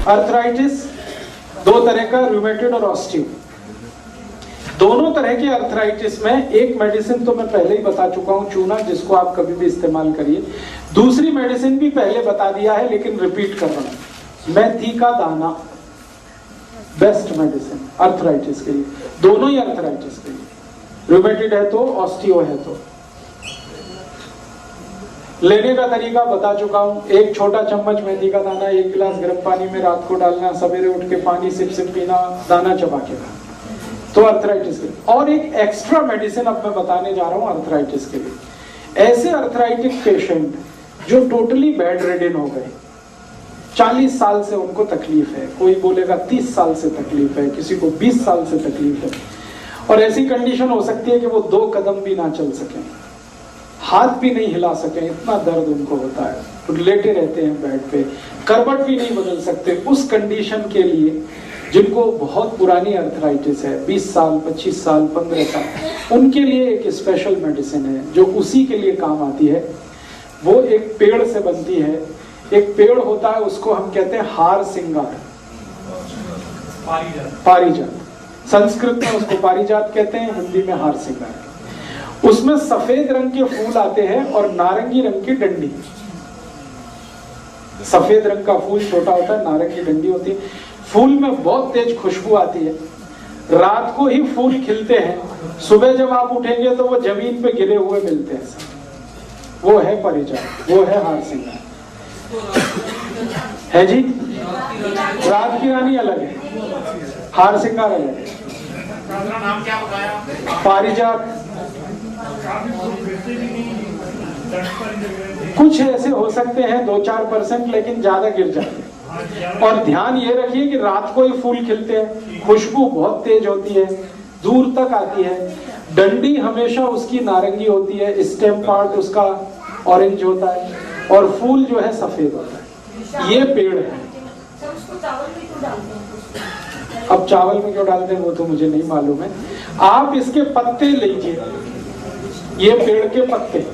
Arthritis दो तरह का, रूमेटॉइड और ऑस्टियो। दोनों तरह के अर्थराइटिस में एक मेडिसिन तो मैं पहले ही बता चुका हूं, चूना, जिसको आप कभी भी इस्तेमाल करिए। दूसरी मेडिसिन भी पहले बता दिया है लेकिन रिपीट कर रहा हूं, मेथी का दाना बेस्ट मेडिसिन अर्थराइटिस के लिए, दोनों ही अर्थराइटिस के लिए, रूमेटॉइड है तो ऑस्टियो है तो। लेने का तरीका बता चुका हूं, एक छोटा चम्मच मेथी का दाना 1 गिलास गर्म पानी में रात को डालना, सवेरे उठ के पानी सिप सिप पीना, दाना चबा के खाना, तो अर्थराइटिस के लिए। और एक एक्स्ट्रा मेडिसिन अब मैं बताने जा रहा हूं अर्थराइटिस के लिए। ऐसे अर्थराइटिक पेशेंट जो टोटली बेड रिडन हो गए, 40 साल से उनको तकलीफ है, कोई बोलेगा 30 साल से तकलीफ है, किसी को 20 साल से तकलीफ है, और ऐसी कंडीशन हो सकती है कि वो 2 कदम भी ना चल सकें, हाथ भी नहीं हिला सकें, इतना दर्द उनको होता है, तो लेटे रहते हैं बेड पे, करवट भी नहीं बदल सकते। उस कंडीशन के लिए जिनको बहुत पुरानी अर्थराइटिस है, 20 साल 25 साल 15 साल, उनके लिए एक स्पेशल मेडिसिन है जो उसी के लिए काम आती है। वो एक पेड़ से बनती है, एक पेड़ होता है, उसको हम कहते हैं हार सिंगार, पारिजात। संस्कृत में उसको पारिजात कहते हैं, हिंदी में हार सिंगार। उसमें सफेद रंग के फूल आते हैं और नारंगी रंग की डंडी। सफेद रंग का फूल छोटा होता है, नारंगी डंडी होती है। फूल में बहुत तेज खुशबू आती है, रात को ही फूल खिलते हैं, सुबह जब आप उठेंगे तो वो जमीन पे गिरे हुए मिलते हैं। वो है पारिजात, वो है हार सिंगार है जी। रात की रानी अलग है, हार सिंगार अलग है। पारिजात कुछ ऐसे हो सकते हैं 2-4%, लेकिन ज्यादा गिर जाते हैं। और ध्यान ये रखिए कि रात को ही फूल खिलते हैं, खुशबू बहुत तेज होती है, दूर तक आती है। डंडी हमेशा उसकी नारंगी होती है, स्टेम पार्ट उसका ऑरेंज होता है, और फूल जो है सफेद होता है। ये पेड़ है। अब चावल में क्यों डालते हैं वो तो मुझे नहीं मालूम है। आप इसके पत्ते लीजिए, ये पेड़ के पत्ते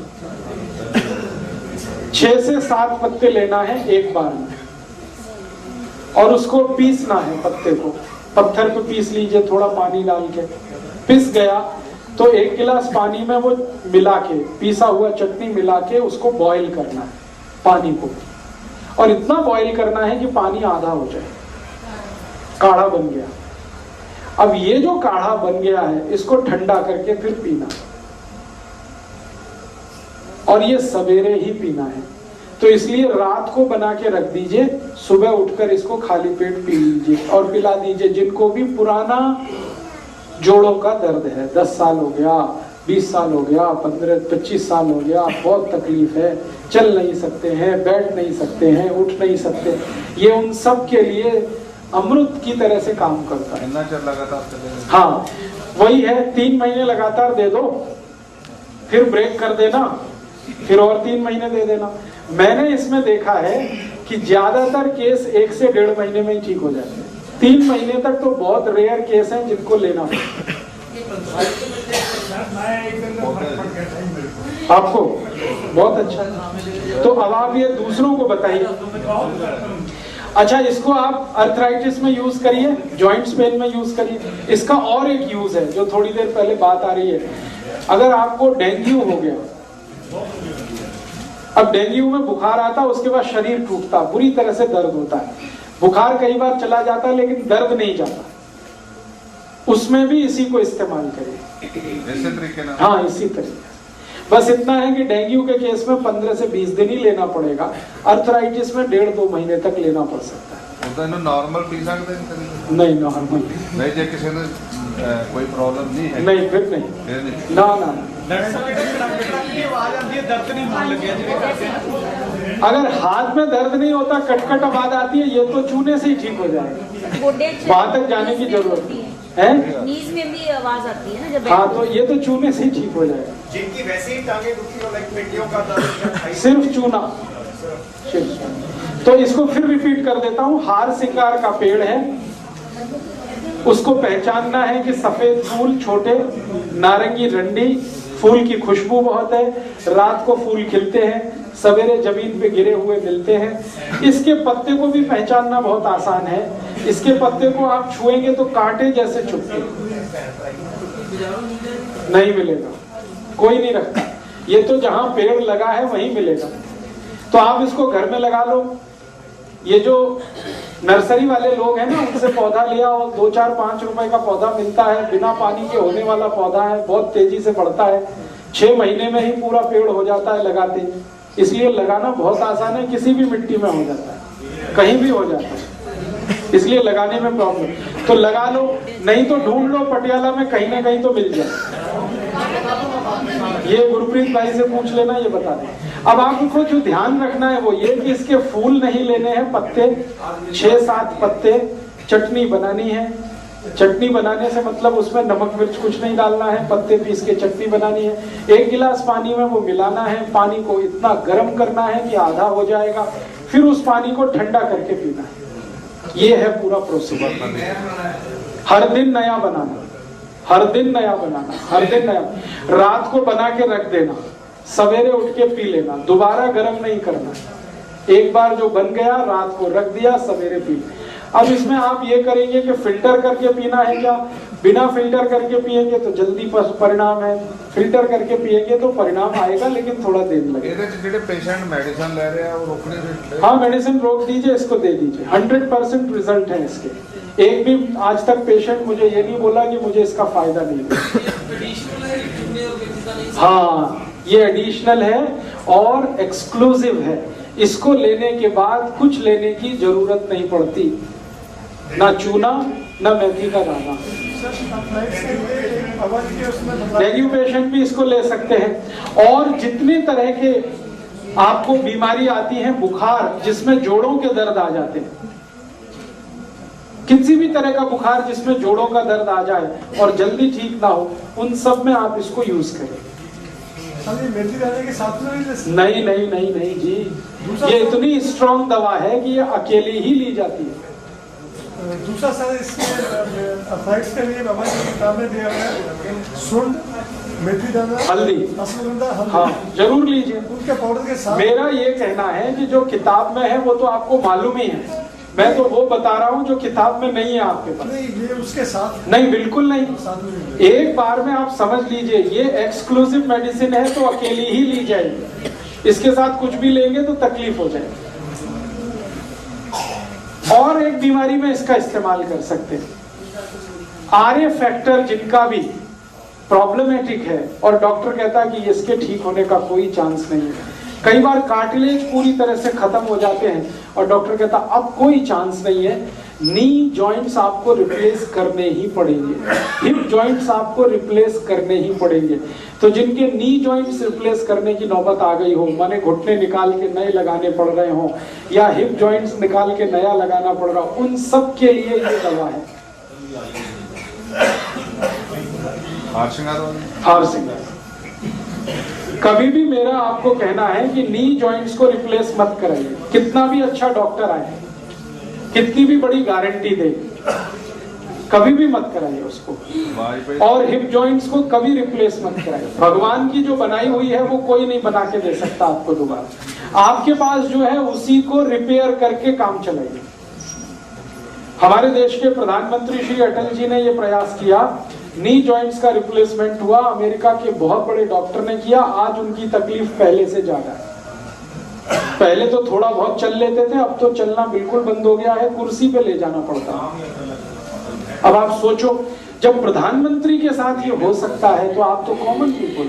6 से 7 पत्ते लेना है एक बार में, और उसको पीसना है। पत्ते को पत्थर पे पीस लीजिए, थोड़ा पानी डाल के। पिस गया तो 1 गिलास पानी में वो मिला के, पीसा हुआ चटनी मिला के उसको बॉईल करना है पानी को, और इतना बॉईल करना है कि पानी आधा हो जाए, काढ़ा बन गया। अब ये जो काढ़ा बन गया है इसको ठंडा करके फिर पीना, और ये सवेरे ही पीना है। तो इसलिए रात को बना के रख दीजिए, सुबह उठकर इसको खाली पेट पी लीजिए और पिला दीजिए। जिनको भी पुराना जोड़ों का दर्द है, 10 साल हो गया, 20 साल हो गया, 15-25 साल हो गया, बहुत तकलीफ है, चल नहीं सकते हैं, बैठ नहीं सकते हैं, उठ नहीं सकते, ये उन सब के लिए अमृत की तरह से काम करता है। लगातार हाँ वही है, 3 महीने लगातार दे दो, फिर ब्रेक कर देना, फिर और 3 महीने दे देना। मैंने इसमें देखा है कि ज्यादातर केस 1 से 1.5 महीने में ही ठीक हो जाते हैं। 3 महीने तक तो बहुत रेयर केस हैं जिनको लेना पड़ता आपको। बहुत अच्छा, तो अब आप ये दूसरों को बताइए। अच्छा, इसको आप अर्थराइटिस में यूज करिए, जॉइंट्स पेन में यूज करिए। इसका और एक यूज है जो थोड़ी देर पहले बात आ रही है। अगर आपको डेंगू हो गया, अब डेंगू में बुखार आता है, उसके बाद शरीर टूटता, बुरी तरह से दर्द होता है। बुखार कई बार चला जाता है लेकिन दर्द नहीं जाता, उसमें भी इसी को इस्तेमाल करें। हाँ इसी तरीके। बस इतना है कि डेंगू के केस में 15 से 20 दिन ही लेना पड़ेगा, अर्थराइटिस में 1.5-2 महीने तक लेना पड़ सकता है। नॉर्मल पी सकते हैं? नहीं, नॉर्मल नहीं, जो किसी ने कोई प्रॉब्लम नहीं है? नहीं, फिर नहीं, ना। अगर हाथ में दर्द नहीं होता, कटकट आवाज आती है, ये तो चूने से ही ठीक हो जाएगा, वहां तक जाने की जरूरत नहीं है। नीज में भी आवाज आती है ना जब, हाँ तो ये तो चूने से ही ठीक हो जाएगा। जिनकी वैसे ही टांगे दुखी हो, लाइक पेटियों का दर्द, सिर्फ चूना। तो इसको फिर रिपीट कर देता हूँ। हार सिंगार का पेड़ है, उसको पहचानना है कि सफेद फूल, छोटे, नारंगी डंडी, फूल की खुशबू बहुत है, रात को फूल खिलते हैं, सवेरे जमीन पे गिरे हुए मिलते हैं। इसके पत्ते को भी पहचानना बहुत आसान है। इसके पत्ते को आप छुएंगे तो कांटे जैसे चुभते, नहीं मिलेगा, कोई नहीं रखता। ये तो जहां पेड़ लगा है वहीं मिलेगा। तो आप इसको घर में लगा लो। ये जो नर्सरी वाले लोग हैं ना, उनसे पौधा लिया और 2-4-5 रुपए का पौधा मिलता है, बिना पानी के होने वाला पौधा है, बहुत तेजी से बढ़ता है, 6 महीने में ही पूरा पेड़ हो जाता है लगाते। इसलिए लगाना बहुत आसान है, किसी भी मिट्टी में हो जाता है, कहीं भी हो जाता है, इसलिए लगाने में प्रॉब्लम। तो लगा लो, नहीं तो ढूंढ लो, पटियाला में कहीं ना कहीं तो मिल जाए। ये गुरप्रीत भाई से पूछ लेना, ये बता दें। अब आपको जो ध्यान रखना है वो ये कि इसके फूल नहीं लेने हैं, पत्ते 6-7 पत्ते। चटनी बनानी है। चटनी बनाने से मतलब उसमें नमक मिर्च कुछ नहीं डालना है, पत्ते पीस के चटनी बनानी है। 1 गिलास पानी में वो मिलाना है, पानी को इतना गर्म करना है कि आधा हो जाएगा, फिर उस पानी को ठंडा करके पीना है। ये है पूरा प्रोसीजर। हर दिन नया बनाना, हर दिन नया बनाना, हर दिन नया। रात को बना के रख देना, सवेरे उठ के पी लेना, दोबारा गर्म नहीं करना। एक बार जो बन गया रात को रख दिया, सवेरे पी। अब इसमें आप ये करेंगे कि फिल्टर करके पीना है क्या? बिना फिल्टर करके पिएंगे तो जल्दी परिणाम है, फिल्टर करके पिएंगे तो परिणाम आएगा लेकिन थोड़ा देर लगेगा। ਜਿਹੜੇ पेशेंट मेडिसिन ले रहे हैं वो रोकने, हाँ मेडिसिन रोक दीजिए, इसको दे दीजिए। 100% रिजल्ट है इसके। एक भी आज तक पेशेंट मुझे ये नहीं बोला कि मुझे इसका फायदा नहीं है। हाँ ये एडिशनल है और एक्सक्लूसिव है। इसको लेने के बाद कुछ लेने की जरूरत नहीं पड़ती, ना चूना ना मेथी का दाना। डेंगू पेशेंट भी इसको ले सकते हैं। और जितने तरह के आपको बीमारी आती है, बुखार जिसमें जोड़ों के दर्द आ जाते हैं, किसी भी तरह का बुखार जिसमें जोड़ों का दर्द आ जाए और जल्दी ठीक ना हो, उन सब में आप इसको यूज करें। मेथी दाने के साथ में नहीं नहीं नहीं नहीं जी, ये इतनी स्ट्रॉन्ग दवा है कि ये अकेली ही ली जाती है। दूसरा सर इसके अफेक्ट्स के लिए बाबा की किताब में दिया है सुंड, मेथी दाना, हल्दी, अश्वगंधा, हल्दी। हाँ जरूर लीजिए। उनके पाउडर के साथ मेरा ये कहना है कि जो किताब में है वो तो आपको मालूम ही है, मैं तो वो बता रहा हूँ जो किताब में नहीं है आपके पास। नहीं, ये उसके साथ नहीं, बिल्कुल नहीं। साथ में एक बार में आप समझ लीजिए, ये एक्सक्लूसिव मेडिसिन है तो अकेली ही ली जाएगी। इसके साथ कुछ भी लेंगे तो तकलीफ हो जाएगी। और एक बीमारी में इसका इस्तेमाल कर सकते हैं। आरए फैक्टर जिनका भी प्रॉब्लमेटिक है और डॉक्टर कहता है कि इसके ठीक होने का कोई चांस नहीं है, कई बार कार्टिलेज पूरी तरह से खत्म हो जाते हैं और डॉक्टर कहता अब कोई चांस नहीं है, नी जॉइंट्स आपको रिप्लेस करने ही पड़ेंगे, हिप जॉइंट्स आपको रिप्लेस करने ही पड़ेंगे। तो जिनके नी जॉइंट्स रिप्लेस करने की नौबत आ गई हो, माने घुटने निकाल के नए लगाने पड़ रहे हो या हिप जॉइंट्स निकाल के नया लगाना पड़ रहा, उन सब के लिए ये दवा है। हार सिंगार। कभी भी मेरा आपको कहना है कि नी जॉइंट्स को रिप्लेस मत कराइए, कितना भी अच्छा डॉक्टर आए, कितनी भी बड़ी गारंटी दे, कभी भी मत कराइए उसको। और हिप जॉइंट्स को कभी रिप्लेस मत कराइए। भगवान की जो बनाई हुई है वो कोई नहीं बना के दे सकता आपको दोबारा। आपके पास जो है उसी को रिपेयर करके काम चलाइए। हमारे देश के प्रधानमंत्री श्री अटल जी ने ये प्रयास किया, नी जॉइंट्स का रिप्लेसमेंट हुआ, अमेरिका के बहुत बड़े डॉक्टर ने किया। आज उनकी तकलीफ पहले से ज्यादा है। पहले तो थोड़ा बहुत चल लेते थे, अब तो चलना बिल्कुल बंद हो गया है, कुर्सी पे ले जाना पड़ता है। अब आप सोचो, जब प्रधानमंत्री के साथ ये हो सकता है तो आप तो कॉमन पीपल।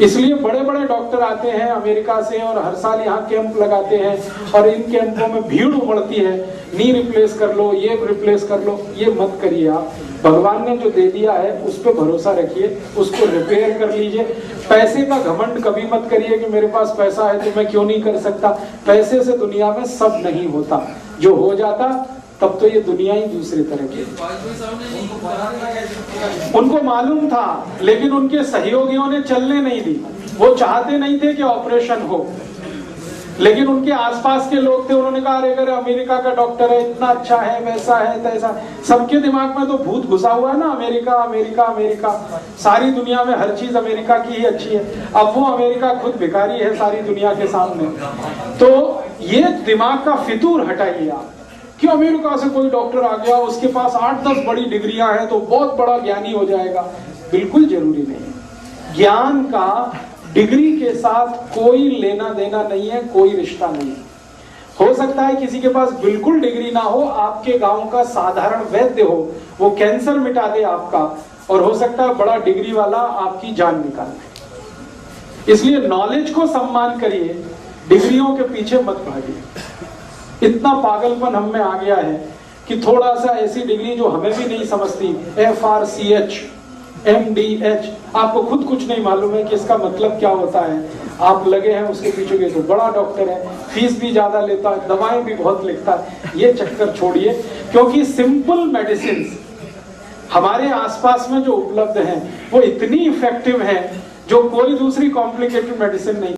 इसलिए बड़े बड़े डॉक्टर आते हैं अमेरिका से और हर साल यहाँ कैंप लगाते हैं और इन कैंपों में भीड़ उमड़ती है, नी रिप्लेस कर लो, ये रिप्लेस कर लो। ये मत करिए आप। भगवान ने जो दे दिया है उस पर भरोसा रखिए, उसको रिपेयर कर लीजिए। पैसे का घमंड कभी मत करिए कि मेरे पास पैसा है तो मैं क्यों नहीं कर सकता। पैसे से दुनिया में सब नहीं होता, जो हो जाता तब तो ये दुनिया ही दूसरी तरह की। उनको मालूम था लेकिन उनके सहयोगियों ने चलने नहीं दी। वो चाहते नहीं थे कि ऑपरेशन हो, लेकिन उनके आसपास के लोग थे, उन्होंने कहा अरे अगर अमेरिका का डॉक्टर है, इतना अच्छा है, वैसा है तैसा। सबके दिमाग में तो भूत घुसा हुआ है ना, अमेरिका अमेरिका अमेरिका, सारी दुनिया में हर चीज अमेरिका की ही अच्छी है। अब वो अमेरिका खुद भिखारी है सारी दुनिया के सामने। तो ये दिमाग का फितूर हटाइए आप कि अमेरिका से कोई डॉक्टर आ गया, उसके पास 8-10 बड़ी डिग्रियां हैं तो बहुत बड़ा ज्ञानी हो जाएगा। बिल्कुल जरूरी नहीं। ज्ञान का डिग्री के साथ कोई लेना देना नहीं है, कोई रिश्ता नहीं है। हो सकता है किसी के पास बिल्कुल डिग्री ना हो, आपके गांव का साधारण वैद्य हो, वो कैंसर मिटा दे आपका, और हो सकता है बड़ा डिग्री वाला आपकी जान निकाल दे। इसलिए नॉलेज को सम्मान करिए, डिग्रियों के पीछे मत भागिए। इतना पागलपन हम में आ गया है कि थोड़ा सा ऐसी डिग्री जो हमें भी नहीं समझती, FRCH MDH, आपको खुद कुछ नहीं मालूम है कि इसका मतलब क्या होता है, आप लगे हैं उसके पीछे के तो बड़ा डॉक्टर है, फीस भी ज्यादा लेता है, दवाएं भी बहुत लिखता है। ये चक्कर छोड़िए, क्योंकि सिंपल मेडिसिन हमारे आसपास में जो उपलब्ध हैं वो इतनी इफेक्टिव है जो कोई दूसरी कॉम्प्लिकेटेड मेडिसिन नहीं।